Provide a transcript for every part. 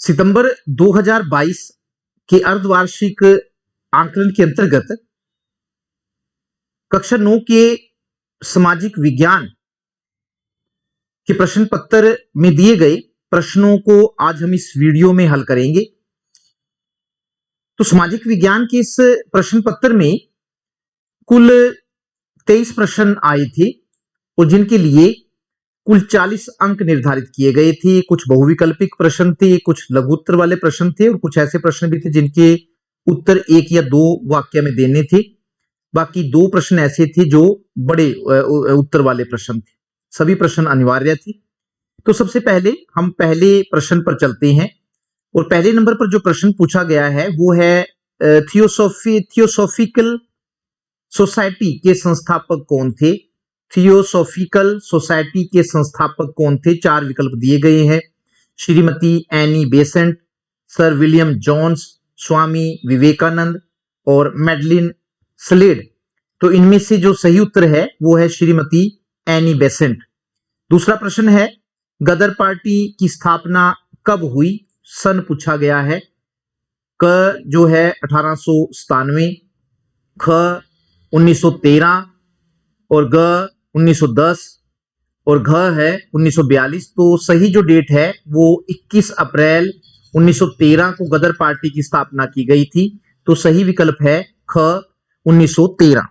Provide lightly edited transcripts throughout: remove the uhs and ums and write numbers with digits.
सितंबर 2022 के अर्धवार्षिक आंकलन के अंतर्गत कक्षा 9 के सामाजिक विज्ञान के प्रश्न पत्र में दिए गए प्रश्नों को आज हम इस वीडियो में हल करेंगे। तो सामाजिक विज्ञान के इस प्रश्न पत्र में कुल 23 प्रश्न आए थे और जिनके लिए कुल 40 अंक निर्धारित किए गए थे। कुछ बहुविकल्पिक प्रश्न थे, कुछ लघु उत्तर वाले प्रश्न थे और कुछ ऐसे प्रश्न भी थे जिनके उत्तर एक या दो वाक्य में देने थे। बाकी 2 प्रश्न ऐसे थे जो बड़े उत्तर वाले प्रश्न थे। सभी प्रश्न अनिवार्य थे। तो सबसे पहले हम पहले प्रश्न पर चलते हैं और पहले नंबर पर जो प्रश्न पूछा गया है वो है थियोसॉफिकल सोसाइटी के संस्थापक कौन थे। थियोसॉफिकल सोसाइटी के संस्थापक कौन थे। 4 विकल्प दिए गए हैं। Shrimati Annie Besant, sir William Jones, Swami Vivekananda और मैडलिन स्लेड। तो इनमें से जो सही उत्तर है वो है श्रीमती एनी बेसेंट। दूसरा प्रश्न है गदर पार्टी की स्थापना कब हुई। सन पूछा गया है। क जो है 1897, ख 1913 और ग 1910 और घ है 1942। तो सही जो डेट है वो 21 अप्रैल 1913 को गदर पार्टी की स्थापना की गई थी। तो सही विकल्प है ख 1913।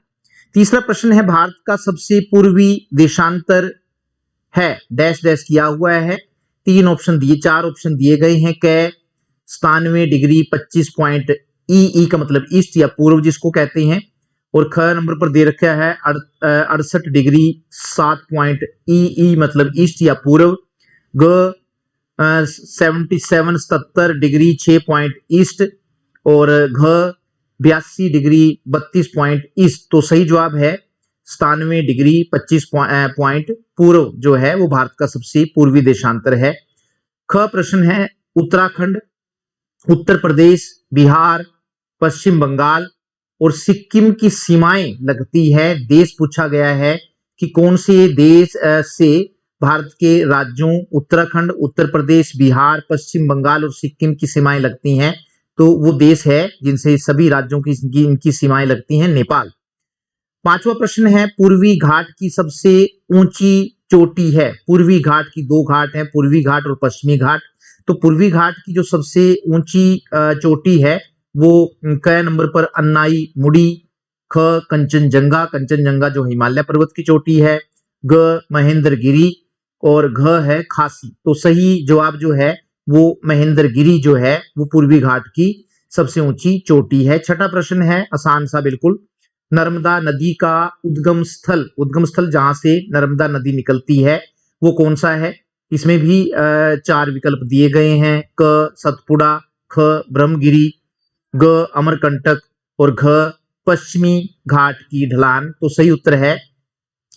तीसरा प्रश्न है भारत का सबसे पूर्वी देशांतर है डैश डैश किया हुआ है। 4 ऑप्शन दिए गए हैं। क 97 डिग्री 25 पॉइंट ई का मतलब ईस्ट या पूर्व जिसको कहते हैं और ख नंबर पर दे रखा है 68 डिग्री 7 पॉइंट ई मतलब ईस्ट या पूर्व। ग 77 डिग्री 6 पॉइंट ईस्ट और घ 82 डिग्री 32 पॉइंट ईस्ट। तो सही जवाब है 97 डिग्री 25 पॉइंट पूर्व जो है वो भारत का सबसे पूर्वी देशांतर है। ख प्रश्न है उत्तराखंड, उत्तर प्रदेश, बिहार, पश्चिम बंगाल और सिक्किम की सीमाएं लगती है। देश पूछा गया है कि कौन से देश से भारत के राज्यों उत्तराखंड, उत्तर प्रदेश, बिहार, पश्चिम बंगाल और सिक्किम की सीमाएं लगती हैं। तो वो देश है जिनसे सभी राज्यों की इनकी सीमाएं लगती हैं, नेपाल। 5वां प्रश्न है पूर्वी घाट की सबसे ऊंची चोटी है। पूर्वी घाट की 2 घाट हैं, पूर्वी घाट और पश्चिमी घाट। तो पूर्वी घाट की जो सबसे ऊंची चोटी है वो क नंबर पर अन्नाई मुड़ी, ख कंचनजंगा जो हिमालय पर्वत की चोटी है, ग महेंद्रगिरी और घ है खासी। तो सही जवाब जो है वो महेंद्रगिरी जो है वो पूर्वी घाट की सबसे ऊंची चोटी है। 6ठा प्रश्न है आसान सा बिल्कुल। नर्मदा नदी का उद्गम स्थल जहां से नर्मदा नदी निकलती है वो कौन सा है। इसमें भी 4 विकल्प दिए गए हैं। क सतपुड़ा, ख ब्रह्मगिरी, ग अमरकंटक और घ पश्चिमी घाट की ढलान। तो सही उत्तर है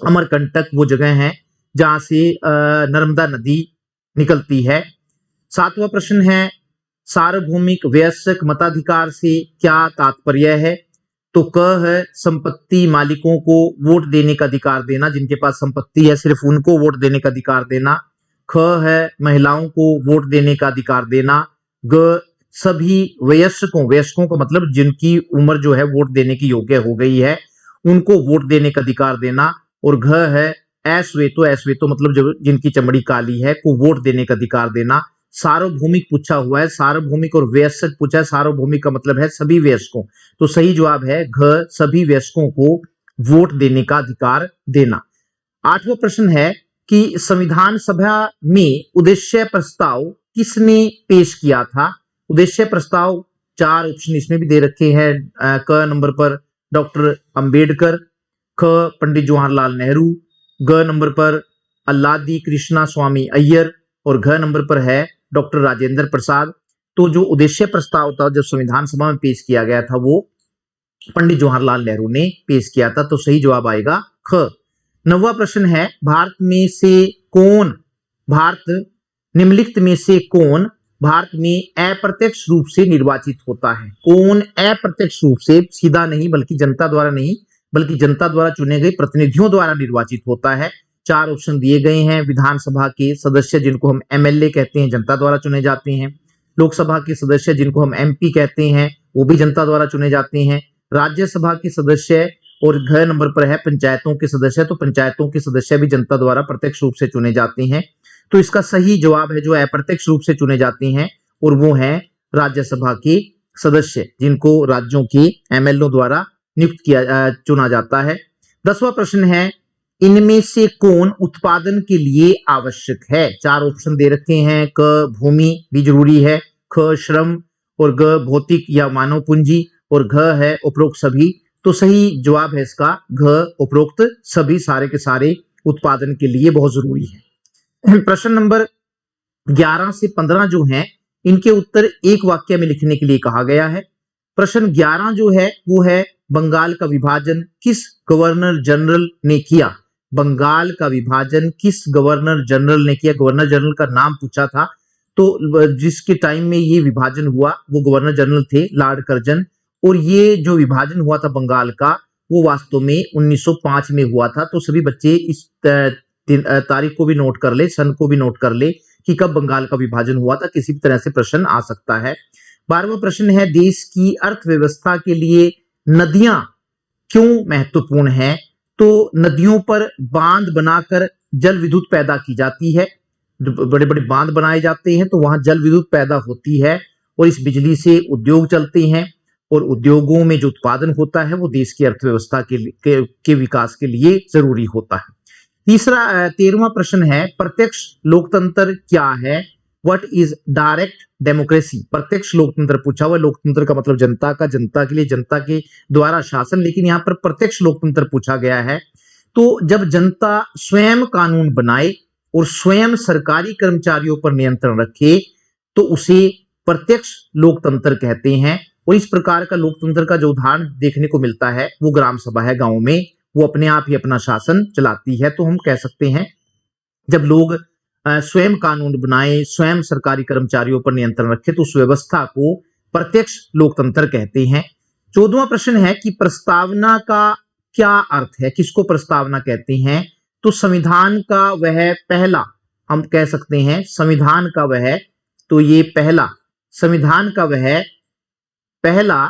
अमरकंटक वो जगह है जहां से नर्मदा नदी निकलती है। 7वां प्रश्न है सार्वभौमिक वयस्क मताधिकार से क्या तात्पर्य है। तो क है संपत्ति मालिकों को वोट देने का अधिकार देना, जिनके पास संपत्ति है सिर्फ उनको वोट देने का अधिकार देना। ख है महिलाओं को वोट देने का अधिकार देना। ग सभी वयस्कों का मतलब जिनकी उम्र जो है वोट देने की योग्य हो गई है उनको वोट देने का अधिकार देना। और घ है ऐश्वेतो मतलब जिनकी चमड़ी काली है को वोट देने का अधिकार देना। सार्वभौमिक पूछा हुआ है, सार्वभौमिक और वयस्क पूछा है। सार्वभौमिक का मतलब है सभी वयस्कों। तो सही जवाब है घ सभी वयस्कों को वोट देने का अधिकार देना। 8वां प्रश्न है कि संविधान सभा में उद्देश्य प्रस्ताव किसने पेश किया था। उद्देश्य प्रस्ताव 4 ऑप्शन इसमें भी दे रखे हैं। क नंबर पर डॉक्टर अंबेडकर, ख पंडित जवाहरलाल नेहरू, ग नंबर पर अल्लादी कृष्णा स्वामी अय्यर और घ नंबर पर है डॉक्टर राजेंद्र प्रसाद। तो जो उद्देश्य प्रस्ताव था जब संविधान सभा में पेश किया गया था वो पंडित जवाहरलाल नेहरू ने पेश किया था। तो सही जवाब आएगा ख। 9वां प्रश्न है निम्नलिखित में से कौन भारत में अप्रत्यक्ष रूप से निर्वाचित होता है। कौन अप्रत्यक्ष रूप से, सीधा नहीं बल्कि जनता द्वारा नहीं बल्कि जनता द्वारा चुने गए प्रतिनिधियों द्वारा निर्वाचित होता है। 4 ऑप्शन दिए गए हैं। विधानसभा के सदस्य जिनको हम एमएलए कहते हैं, जनता द्वारा चुने जाते हैं। लोकसभा के सदस्य जिनको हम एमपी कहते हैं वो भी जनता द्वारा चुने जाते हैं। राज्यसभा के सदस्य और घ नंबर पर है पंचायतों के सदस्य, तो पंचायतों के सदस्य भी जनता द्वारा प्रत्यक्ष रूप से चुने जाते हैं। तो इसका सही जवाब है जो अप्रत्यक्ष रूप से चुने जाते हैं और वो है राज्यसभा के सदस्य जिनको राज्यों के एमएलओ द्वारा नियुक्त किया चुना जाता है। 10वां प्रश्न है इनमें से कौन उत्पादन के लिए आवश्यक है? 4 ऑप्शन दे रखे हैं। क भूमि भी जरूरी है, ख श्रम और ग भौतिक या मानव पूंजी और घ है उपरोक्त सभी। तो सही जवाब है इसका घ उपरोक्त सभी, सारे के सारे उत्पादन के लिए बहुत जरूरी है। प्रश्न नंबर 11 से 15 जो हैं इनके उत्तर एक वाक्य में लिखने के लिए कहा गया है। प्रश्न 11 जो है वो है बंगाल का विभाजन किस गवर्नर जनरल ने किया? बंगाल का विभाजन किस गवर्नर जनरल ने किया? गवर्नर जनरल का नाम पूछा था, तो जिसके टाइम में ये विभाजन हुआ वो गवर्नर जनरल थे लॉर्ड कर्जन। और ये जो विभाजन हुआ था बंगाल का वो वास्तव में 1905 में हुआ था। तो सभी बच्चे इस तारीख को भी नोट कर ले, सन को भी नोट कर ले कि कब बंगाल का विभाजन हुआ था, किसी भी तरह से प्रश्न आ सकता है। 12वां प्रश्न है देश की अर्थव्यवस्था के लिए नदियां क्यों महत्वपूर्ण हैं? तो नदियों पर बांध बनाकर जल विद्युत पैदा की जाती है, बड़े बड़े बांध बनाए जाते हैं तो वहां जल विद्युत पैदा होती है और इस बिजली से उद्योग चलते हैं और उद्योगों में जो उत्पादन होता है वो देश की अर्थव्यवस्था के विकास के लिए जरूरी होता है। 13वां प्रश्न है प्रत्यक्ष लोकतंत्र क्या है? What is direct democracy? प्रत्यक्ष लोकतंत्र पूछा हुआ। लोकतंत्र का मतलब जनता का, जनता के लिए, जनता के द्वारा शासन, लेकिन यहाँ पर प्रत्यक्ष लोकतंत्र पूछा गया है। तो जब जनता स्वयं कानून बनाए और स्वयं सरकारी कर्मचारियों पर नियंत्रण रखे तो उसे प्रत्यक्ष लोकतंत्र कहते हैं। और इस प्रकार का लोकतंत्र का जो उदाहरण देखने को मिलता है वो ग्राम सभा है। गांव में वो अपने आप ही अपना शासन चलाती है। तो हम कह सकते हैं जब लोग स्वयं कानून बनाए, स्वयं सरकारी कर्मचारियों पर नियंत्रण रखे तो उस व्यवस्था को प्रत्यक्ष लोकतंत्र कहते हैं। 14वां प्रश्न है कि प्रस्तावना का क्या अर्थ है? किसको प्रस्तावना कहते हैं? तो संविधान का वह पहला, हम कह सकते हैं संविधान का वह, तो ये पहला, संविधान का वह पहला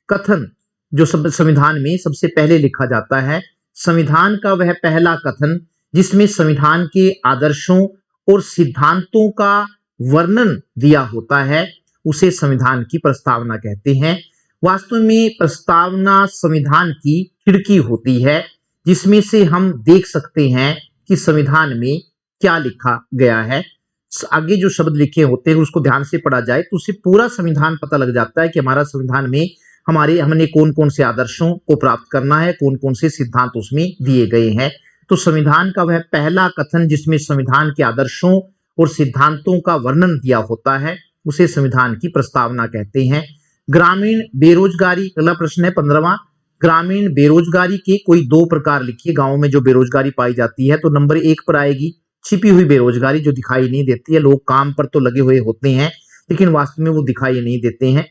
कथन जो संविधान में सबसे पहले लिखा जाता है, संविधान का वह पहला कथन जिसमें संविधान के आदर्शों और सिद्धांतों का वर्णन दिया होता है उसे संविधान की प्रस्तावना कहते हैं। वास्तव में प्रस्तावना संविधान की खिड़की होती है जिसमें से हम देख सकते हैं कि संविधान में क्या लिखा गया है। आगे जो शब्द लिखे होते हैं उसको ध्यान से पढ़ा जाए तो उसे पूरा संविधान पता लग जाता है कि हमारा संविधान में हमने कौन कौन से आदर्शों को प्राप्त करना है, कौन कौन से सिद्धांत उसमें दिए गए हैं। तो संविधान का वह पहला कथन जिसमें संविधान के आदर्शों और सिद्धांतों का वर्णन दिया होता है उसे संविधान की प्रस्तावना कहते हैं। ग्रामीण बेरोजगारी, अगला प्रश्न है 15वां। ग्रामीण बेरोजगारी के कोई 2 प्रकार लिखिए। गांव में जो बेरोजगारी पाई जाती है तो नंबर 1 पर आएगी छिपी हुई बेरोजगारी जो दिखाई नहीं देती है। लोग काम पर तो लगे हुए होते हैं लेकिन वास्तव में वो दिखाई नहीं देते हैं,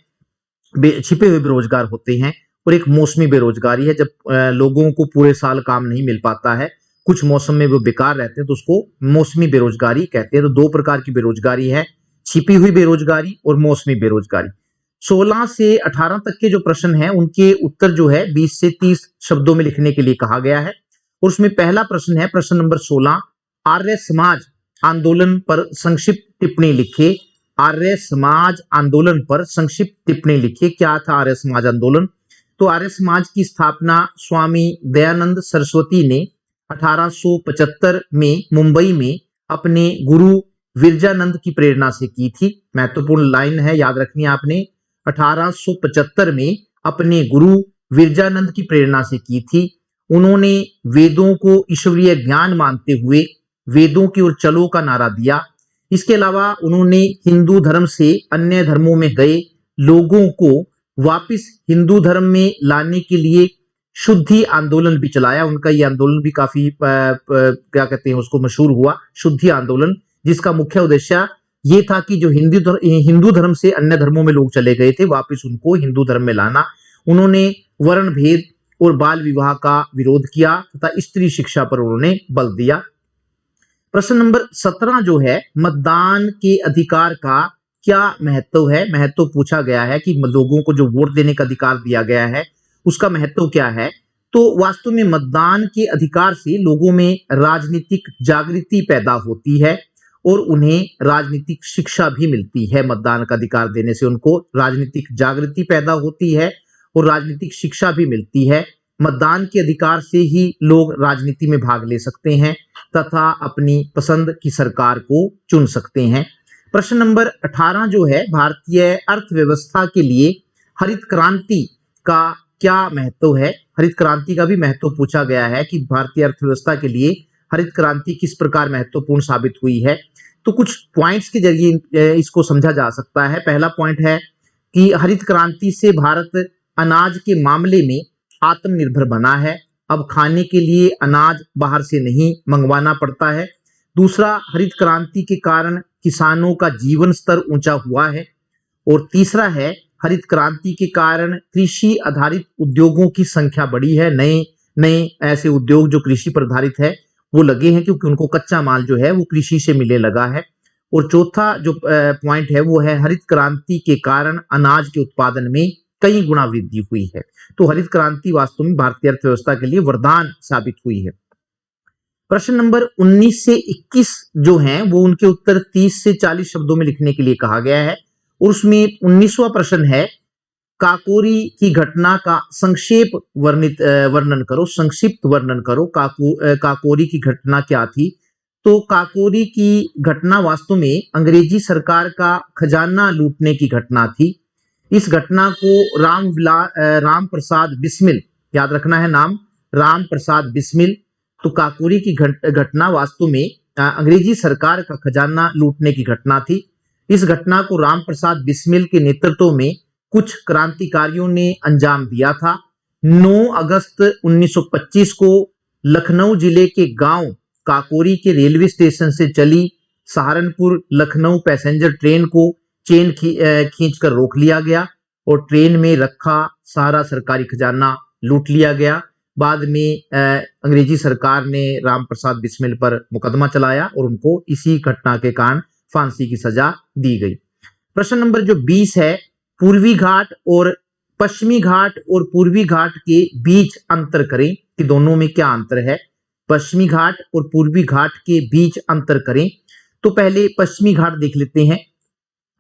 छिपे हुए बेरोजगार होते हैं। और एक मौसमी बेरोजगारी है जब लोगों को पूरे साल काम नहीं मिल पाता है, कुछ मौसम में वो बेकार रहते हैं तो उसको मौसमी बेरोजगारी कहते हैं। तो 2 प्रकार की बेरोजगारी है, छिपी हुई बेरोजगारी और मौसमी बेरोजगारी। 16 से 18 तक के जो प्रश्न है उनके उत्तर जो है 20 से 30 शब्दों में लिखने के लिए कहा गया है। और उसमें पहला प्रश्न है प्रश्न नंबर 16, आर्य समाज आंदोलन पर संक्षिप्त टिप्पणी लिखिए। आर्य समाज आंदोलन पर संक्षिप्त टिप्पणी लिखिए। क्या था आर्य समाज आंदोलन? तो आर्य समाज की स्थापना स्वामी दयानंद सरस्वती ने 1875 में मुंबई में अपने गुरु विरजानंद की प्रेरणा से की थी। महत्वपूर्ण लाइन है, याद रखनी है आपने। 1875 में अपने गुरु विरजानंद की प्रेरणा से की थी। उन्होंने वेदों को ईश्वरीय ज्ञान मानते हुए वेदों की ओर चलो का नारा दिया। इसके अलावा उन्होंने हिंदू धर्म से अन्य धर्मों में गए लोगों को वापस हिंदू धर्म में लाने के लिए शुद्धि आंदोलन भी चलाया। उनका ये आंदोलन भी काफी क्या कहते हैं उसको मशहूर हुआ, शुद्धि आंदोलन, जिसका मुख्य उद्देश्य ये था कि जो हिंदू धर्म से अन्य धर्मों में लोग चले गए थे वापस उनको हिंदू धर्म में लाना। उन्होंने वर्ण भेद और बाल विवाह का विरोध किया तथा स्त्री शिक्षा पर उन्होंने बल दिया। प्रश्न नंबर 17 जो है मतदान के अधिकार का क्या महत्व है, महत्व पूछा गया है कि लोगों को जो वोट देने का अधिकार दिया गया है उसका महत्व क्या है। तो वास्तव में मतदान के अधिकार से लोगों में राजनीतिक जागृति पैदा होती है और उन्हें राजनीतिक शिक्षा भी मिलती है। मतदान का अधिकार देने से उनको राजनीतिक जागृति पैदा होती है और राजनीतिक शिक्षा भी मिलती है। मतदान के अधिकार से ही लोग राजनीति में भाग ले सकते हैं तथा अपनी पसंद की सरकार को चुन सकते हैं। प्रश्न नंबर 18 जो है, भारतीय अर्थव्यवस्था के लिए हरित क्रांति का क्या महत्व है। हरित क्रांति का भी महत्व पूछा गया है कि भारतीय अर्थव्यवस्था के लिए हरित क्रांति किस प्रकार महत्वपूर्ण साबित हुई है। तो कुछ पॉइंट्स के जरिए इसको समझा जा सकता है। पहला पॉइंट है कि हरित क्रांति से भारत अनाज के मामले में आत्मनिर्भर बना है। अब खाने के लिए अनाज बाहर से नहीं मंगवाना पड़ता है। दूसरा, हरित क्रांति के कारण किसानों का जीवन स्तर ऊंचा हुआ है। और तीसरा है, हरित क्रांति के कारण कृषि आधारित उद्योगों की संख्या बढ़ी है। नए नए ऐसे उद्योग जो कृषि पर आधारित है वो लगे हैं क्योंकि उनको कच्चा माल जो है वो कृषि से मिलने लगा है। और चौथा जो पॉइंट है वो है, हरित क्रांति के कारण अनाज के उत्पादन में कई गुना वृद्धि हुई है। तो हरित क्रांति वास्तव में भारतीय अर्थव्यवस्था के लिए वरदान साबित हुई है। प्रश्न नंबर 19 से 21 जो हैं वो उनके उत्तर 30 से 40 शब्दों में लिखने के लिए कहा गया है। और उसमें 19वां प्रश्न है, काकोरी की घटना का संक्षेप वर्णन करो, संक्षिप्त वर्णन करो। काकोरी की घटना क्या थी। तो काकोरी की घटना वास्तव में अंग्रेजी सरकार का खजाना लूटने की घटना थी। इस घटना को राम प्रसाद बिस्मिल, याद रखना है नाम, राम प्रसाद बिस्मिल। तो काकोरी की घटना वास्तव में अंग्रेजी सरकार का खजाना लूटने की घटना थी। इस घटना को राम प्रसाद बिस्मिल के नेतृत्व में कुछ क्रांतिकारियों ने अंजाम दिया था। 9 अगस्त 1925 को लखनऊ जिले के गांव काकोरी के रेलवे स्टेशन से चली सहारनपुर लखनऊ पैसेंजर ट्रेन को चेन खींचकर रोक लिया गया और ट्रेन में रखा सारा सरकारी खजाना लूट लिया गया। बाद में अंग्रेजी सरकार ने राम प्रसाद बिस्मिल पर मुकदमा चलाया और उनको इसी घटना के कारण फांसी की सजा दी गई। प्रश्न नंबर जो 20 है, पूर्वी घाट और पश्चिमी घाट और पूर्वी घाट के बीच अंतर करें कि दोनों में क्या अंतर है। पश्चिमी घाट और पूर्वी घाट के बीच अंतर करें। तो पहले पश्चिमी घाट देख लेते हैं।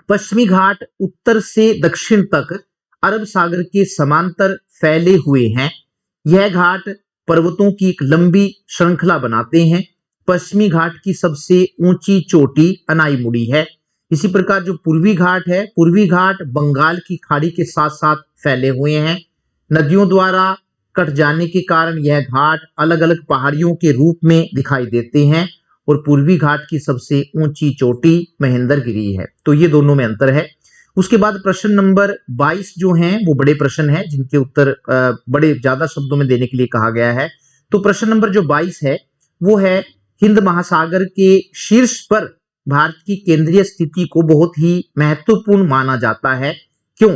पश्चिमी घाट उत्तर से दक्षिण तक अरब सागर के समांतर फैले हुए हैं। यह घाट पर्वतों की एक लंबी श्रृंखला बनाते हैं। पश्चिमी घाट की सबसे ऊंची चोटी अनाईमुड़ी है। इसी प्रकार जो पूर्वी घाट है, पूर्वी घाट बंगाल की खाड़ी के साथ साथ फैले हुए हैं। नदियों द्वारा कट जाने के कारण यह घाट अलग अलग पहाड़ियों के रूप में दिखाई देते हैं और पूर्वी घाट की सबसे ऊंची चोटी महेंद्रगिरी है। तो ये दोनों में अंतर है। उसके बाद प्रश्न नंबर 22 जो हैं वो बड़े प्रश्न हैं जिनके उत्तर बड़े ज्यादा शब्दों में देने के लिए कहा गया है। तो प्रश्न नंबर जो 22 है वो है, हिंद महासागर के शीर्ष पर भारत की केंद्रीय स्थिति को बहुत ही महत्वपूर्ण माना जाता है। क्यों?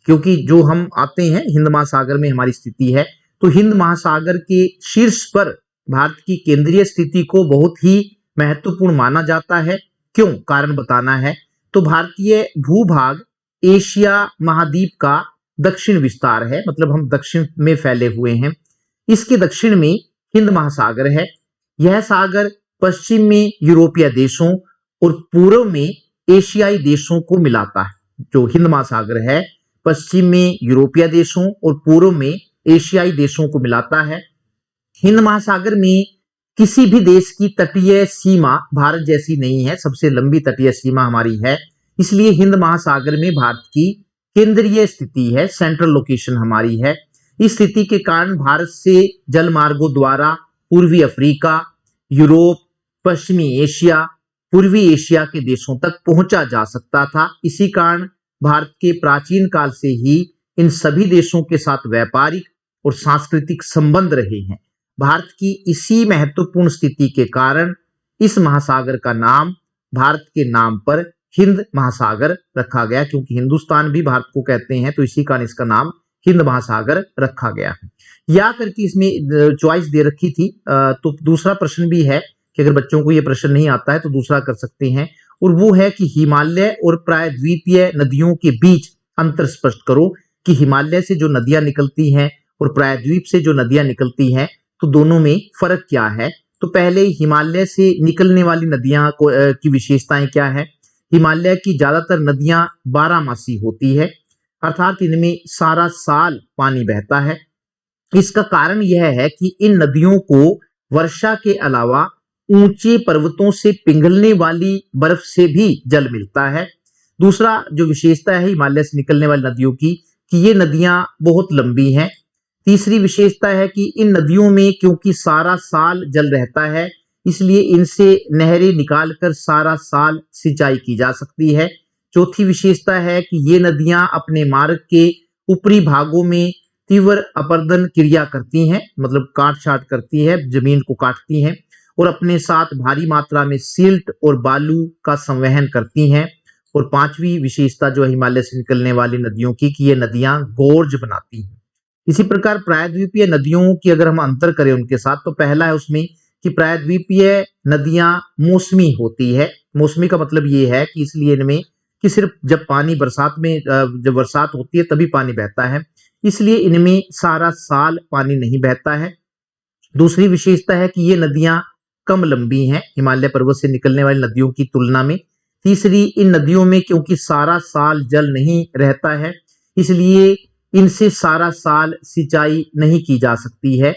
क्योंकि जो हम आते हैं हिंद महासागर में हमारी स्थिति है, तो हिंद महासागर के शीर्ष पर भारत की केंद्रीय स्थिति को बहुत ही महत्वपूर्ण माना जाता है। क्यों? कारण बताना है। तो भारतीय भूभाग एशिया महाद्वीप का दक्षिण विस्तार है, मतलब हम दक्षिण में फैले हुए हैं। इसके दक्षिण में हिंद महासागर है। यह सागर पश्चिम में यूरोपीय देशों और पूर्व में एशियाई देशों को मिलाता है। जो हिंद महासागर है पश्चिम में यूरोपीय देशों और पूर्व में एशियाई देशों को मिलाता है। हिंद महासागर में किसी भी देश की तटीय सीमा भारत जैसी नहीं है, सबसे लंबी तटीय सीमा हमारी है। इसलिए हिंद महासागर में भारत की केंद्रीय स्थिति है, सेंट्रल लोकेशन हमारी है। इस स्थिति के कारण भारत से जल मार्गों द्वारा पूर्वी अफ्रीका, यूरोप, पश्चिमी एशिया, पूर्वी एशिया के देशों तक पहुंचा जा सकता था। इसी कारण भारत के प्राचीन काल से ही इन सभी देशों के साथ व्यापारिक और सांस्कृतिक संबंध रहे हैं। भारत की इसी महत्वपूर्ण स्थिति के कारण इस महासागर का नाम भारत के नाम पर हिंद महासागर रखा गया, क्योंकि हिंदुस्तान भी भारत को कहते हैं, तो इसी कारण इसका नाम हिंद महासागर रखा गया है। या करके इसमें चॉइस दे रखी थी। तो दूसरा प्रश्न भी है कि अगर बच्चों को ये प्रश्न नहीं आता है तो दूसरा कर सकते हैं। और वो है कि हिमालय और प्रायद्वीपीय नदियों के बीच अंतर स्पष्ट करो कि हिमालय से जो नदियां निकलती हैं और प्रायद्वीप से जो नदियां निकलती हैं तो दोनों में फर्क क्या है। तो पहले हिमालय से निकलने वाली नदियां की विशेषताएं क्या है। हिमालय की ज्यादातर नदियां बारहमासी होती है, अर्थात इनमें सारा साल पानी बहता है। इसका कारण यह है कि इन नदियों को वर्षा के अलावा ऊंचे पर्वतों से पिघलने वाली बर्फ से भी जल मिलता है। दूसरा जो विशेषता है हिमालय से निकलने वाली नदियों की कि ये नदियां बहुत लंबी हैं। तीसरी विशेषता है कि इन नदियों में क्योंकि सारा साल जल रहता है इसलिए इनसे नहरें निकालकर सारा साल सिंचाई की जा सकती है। चौथी विशेषता है कि ये नदियां अपने मार्ग के ऊपरी भागों में तीव्र अपरदन क्रिया करती हैं, मतलब काट छाट करती है, जमीन को काटती हैं और अपने साथ भारी मात्रा में सिल्ट और बालू का संवहन करती हैं। और पांचवी विशेषता जो हिमालय से निकलने वाली नदियों की कि ये नदियां गोर्ज बनाती हैं। इसी प्रकार प्रायद्वीपीय नदियों की अगर हम अंतर करें उनके साथ तो पहला है उसमें कि प्रायद्वीपीय नदियां मौसमी होती है। मौसमी का मतलब ये है कि इसलिए इनमें कि सिर्फ जब पानी बरसात में जब बरसात होती है तभी पानी बहता है, इसलिए इनमें सारा साल पानी नहीं बहता है। दूसरी विशेषता है कि ये नदियां कम लंबी हैं हिमालय पर्वत से निकलने वाली नदियों की तुलना में। तीसरी, इन नदियों में क्योंकि सारा साल जल नहीं रहता है इसलिए इनसे सारा साल सिंचाई नहीं की जा सकती है।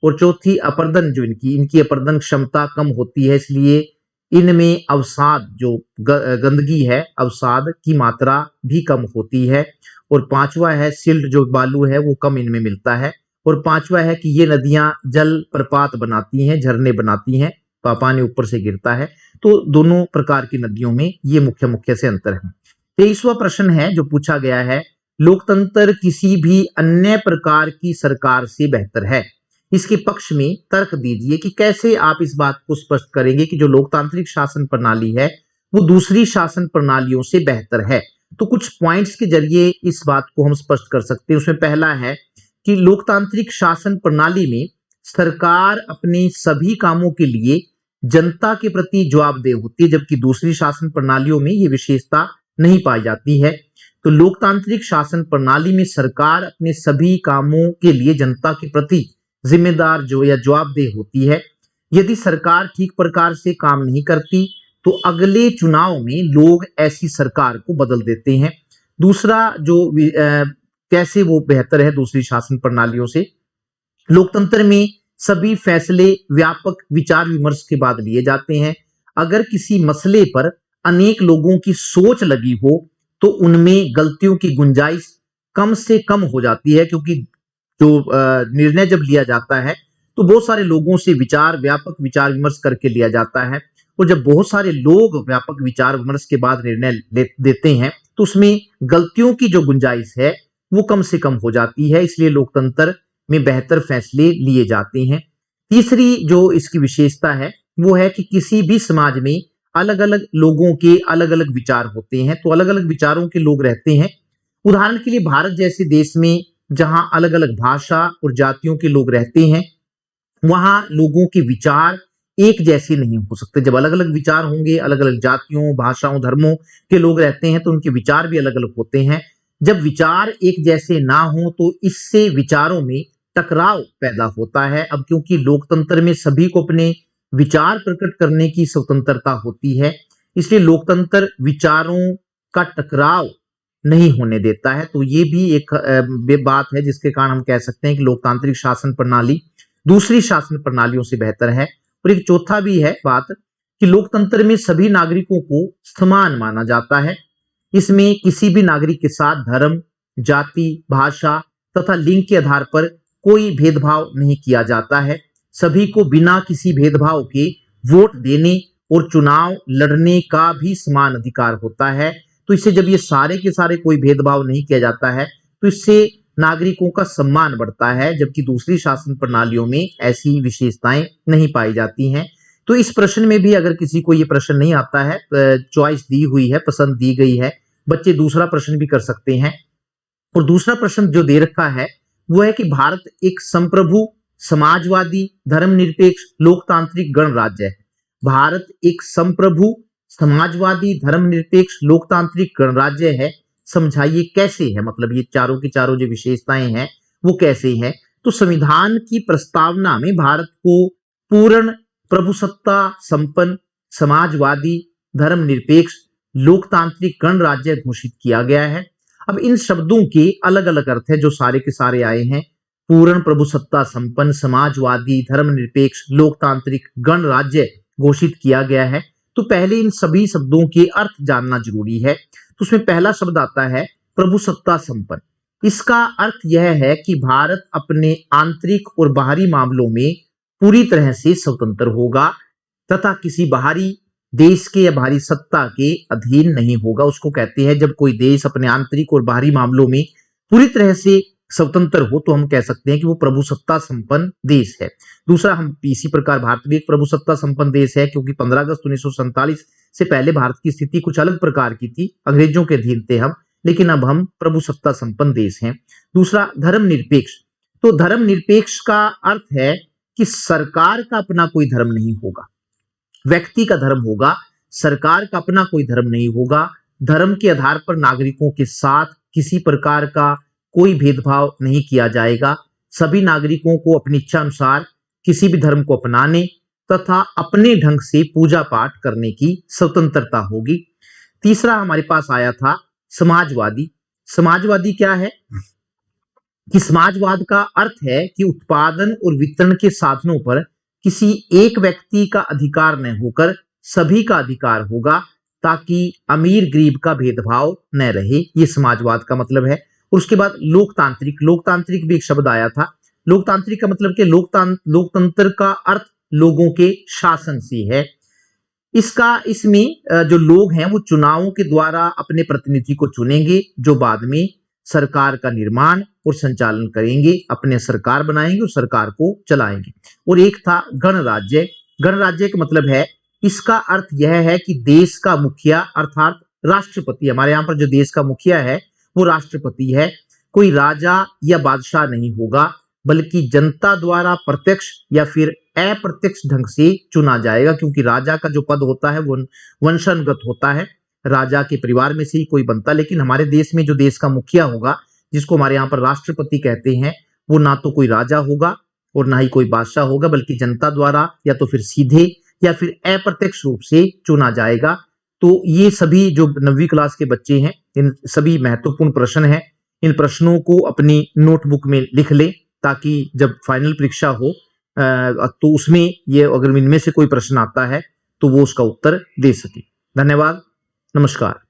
और चौथी, अपर्दन जो इनकी अपर्दन क्षमता कम होती है इसलिए इनमें अवसाद जो गंदगी है अवसाद की मात्रा भी कम होती है। और पांचवा है सिल्ट जो बालू है वो कम इनमें मिलता है। और पांचवा है कि ये नदियां जल प्रपात बनाती हैं, झरने बनाती हैं, पानी ऊपर से गिरता है। तो दोनों प्रकार की नदियों में ये मुख्य मुख्य से अंतर है। 23वां प्रश्न है जो पूछा गया है, लोकतंत्र किसी भी अन्य प्रकार की सरकार से बेहतर है। इसके पक्ष में तर्क दीजिए कि कैसे आप इस बात को स्पष्ट करेंगे कि जो लोकतांत्रिक शासन प्रणाली है वो दूसरी शासन प्रणालियों से बेहतर है। तो कुछ पॉइंट्स के जरिए इस बात को हम स्पष्ट कर सकते हैं। उसमें पहला है कि लोकतांत्रिक शासन प्रणाली में सरकार अपने सभी कामों के लिए जनता के प्रति जवाबदेह होती है, जबकि दूसरी शासन प्रणालियों में ये विशेषता नहीं पाई जाती है। तो लोकतांत्रिक शासन प्रणाली में सरकार अपने सभी कामों के लिए जनता के प्रति जिम्मेदार जो या जवाबदेह होती है। यदि सरकार ठीक प्रकार से काम नहीं करती तो अगले चुनाव में लोग ऐसी सरकार को बदल देते हैं। दूसरा जो कैसे वो बेहतर है दूसरी शासन प्रणालियों से, लोकतंत्र में सभी फैसले व्यापक विचार विमर्श के बाद लिए जाते हैं। अगर किसी मसले पर अनेक लोगों की सोच लगी हो तो उनमें गलतियों की गुंजाइश कम से कम हो जाती है, क्योंकि जो निर्णय जब लिया जाता है तो बहुत सारे लोगों से व्यापक विचार विमर्श करके लिया जाता है। और जब बहुत सारे लोग व्यापक विचार विमर्श के बाद निर्णय देते हैं तो उसमें गलतियों की जो गुंजाइश है वो कम से कम हो जाती है, इसलिए लोकतंत्र में बेहतर फैसले लिए जाते हैं। तीसरी जो इसकी विशेषता है वो है कि किसी भी समाज में अलग अलग लोगों के अलग अलग विचार होते हैं, तो अलग अलग विचारों के लोग रहते हैं। उदाहरण के लिए भारत जैसे देश में जहां अलग अलग भाषा और जातियों के लोग रहते हैं वहां लोगों के विचार एक जैसे नहीं हो सकते। जब अलग अलग विचार होंगे, अलग अलग जातियों भाषाओं धर्मों के लोग रहते हैं तो उनके विचार भी अलग अलग होते हैं। जब विचार एक जैसे ना हो तो इससे विचारों में टकराव पैदा होता है। अब क्योंकि लोकतंत्र में सभी को अपने विचार प्रकट करने की स्वतंत्रता होती है इसलिए लोकतंत्र विचारों का टकराव नहीं होने देता है। तो ये भी एक बात है जिसके कारण हम कह सकते हैं कि लोकतांत्रिक शासन प्रणाली दूसरी शासन प्रणालियों से बेहतर है। और एक चौथा भी है बात कि लोकतंत्र में सभी नागरिकों को समान माना जाता है। इसमें किसी भी नागरिक के साथ धर्म, जाति, भाषा तथा लिंग के आधार पर कोई भेदभाव नहीं किया जाता है। सभी को बिना किसी भेदभाव के वोट देने और चुनाव लड़ने का भी समान अधिकार होता है। तो इससे जब ये सारे के सारे कोई भेदभाव नहीं किया जाता है तो इससे नागरिकों का सम्मान बढ़ता है, जबकि दूसरी शासन प्रणालियों में ऐसी विशेषताएं नहीं पाई जाती हैं। तो इस प्रश्न में भी अगर किसी को ये प्रश्न नहीं आता है, चॉइस दी हुई है, पसंद दी गई है, बच्चे दूसरा प्रश्न भी कर सकते हैं। और दूसरा प्रश्न जो दे रखा है वो है कि भारत एक संप्रभु समाजवादी धर्मनिरपेक्ष लोकतांत्रिक गणराज्य है। भारत एक संप्रभु समाजवादी, धर्मनिरपेक्ष, लोकतांत्रिक, गणराज्य है। समझाइए कैसे है, मतलब ये चारों की चारों जो विशेषताएं हैं वो कैसे हैं। तो संविधान की प्रस्तावना में भारत को पूर्ण प्रभुसत्ता संपन्न, समाजवादी, धर्मनिरपेक्ष, लोकतांत्रिक, गणराज्य घोषित किया गया है। अब इन शब्दों के अलग अलग अर्थ है जो सारे के सारे आए हैं। पूर्ण प्रभुसत्ता संपन्न, समाजवादी, धर्मनिरपेक्ष, लोकतांत्रिक, गणराज्य घोषित किया गया है। तो पहले इन सभी शब्दों के अर्थ जानना जरूरी है। तो उसमें पहला शब्द आता है प्रभुसत्ता संपन्न। इसका अर्थ यह है कि भारत अपने आंतरिक और बाहरी मामलों में पूरी तरह से स्वतंत्र होगा तथा किसी बाहरी देश के या बाहरी सत्ता के अधीन नहीं होगा। उसको कहते हैं जब कोई देश अपने आंतरिक और बाहरी मामलों में पूरी तरह से स्वतंत्र हो तो हम कह सकते हैं कि वो प्रभुसत्ता संपन्न देश है। दूसरा, हम इसी प्रकार भारत भी एक प्रभुसत्ता संपन्न देश है क्योंकि 15 अगस्त 1947 से पहले भारत की स्थिति कुछ अलग प्रकार की थी, अंग्रेजों के अधीन थे हम, लेकिन अब हम प्रभुसत्ता संपन्न देश हैं। दूसरा, धर्मनिरपेक्ष। तो धर्मनिरपेक्ष का अर्थ है कि सरकार का अपना कोई धर्म नहीं होगा, व्यक्ति का धर्म होगा, सरकार का अपना कोई धर्म नहीं होगा। धर्म के आधार पर नागरिकों के साथ किसी प्रकार का कोई भेदभाव नहीं किया जाएगा। सभी नागरिकों को अपनी इच्छा अनुसार किसी भी धर्म को अपनाने तथा अपने ढंग से पूजा पाठ करने की स्वतंत्रता होगी। तीसरा हमारे पास आया था समाजवादी। समाजवादी क्या है कि समाजवाद का अर्थ है कि उत्पादन और वितरण के साधनों पर किसी एक व्यक्ति का अधिकार न होकर सभी का अधिकार होगा ताकि अमीर गरीब का भेदभाव न रहे। ये समाजवाद का मतलब है। और उसके बाद लोकतांत्रिक। लोकतांत्रिक भी एक शब्द आया था। लोकतांत्रिक का मतलब कि लोकतंत्र का अर्थ लोगों के शासन से है। इसमें जो लोग हैं वो चुनावों के द्वारा अपने प्रतिनिधि को चुनेंगे जो बाद में सरकार का निर्माण और संचालन करेंगे, अपने सरकार बनाएंगे और सरकार को चलाएंगे। और एक था गणराज्य। गणराज्य का मतलब है, इसका अर्थ यह है कि देश का मुखिया अर्थात राष्ट्रपति, हमारे यहाँ पर जो देश का मुखिया है वो राष्ट्रपति है, कोई राजा या बादशाह नहीं होगा बल्कि जनता द्वारा प्रत्यक्ष या फिर अप्रत्यक्ष ढंग से चुना जाएगा, क्योंकि राजा का जो पद होता है वो वंशानुगत होता है, राजा के परिवार में से ही कोई बनता। लेकिन हमारे देश में जो देश का मुखिया होगा, जिसको हमारे यहाँ पर राष्ट्रपति कहते हैं, वो ना तो कोई राजा होगा और ना ही कोई बादशाह होगा बल्कि जनता द्वारा या तो फिर सीधे या फिर अप्रत्यक्ष रूप से चुना जाएगा। तो ये सभी जो 9वीं क्लास के बच्चे हैं, इन सभी महत्वपूर्ण प्रश्न हैं। इन प्रश्नों को अपनी नोटबुक में लिख ले ताकि जब फाइनल परीक्षा हो तो उसमें ये अगर इनमें से कोई प्रश्न आता है तो वो उसका उत्तर दे सके। धन्यवाद, नमस्कार।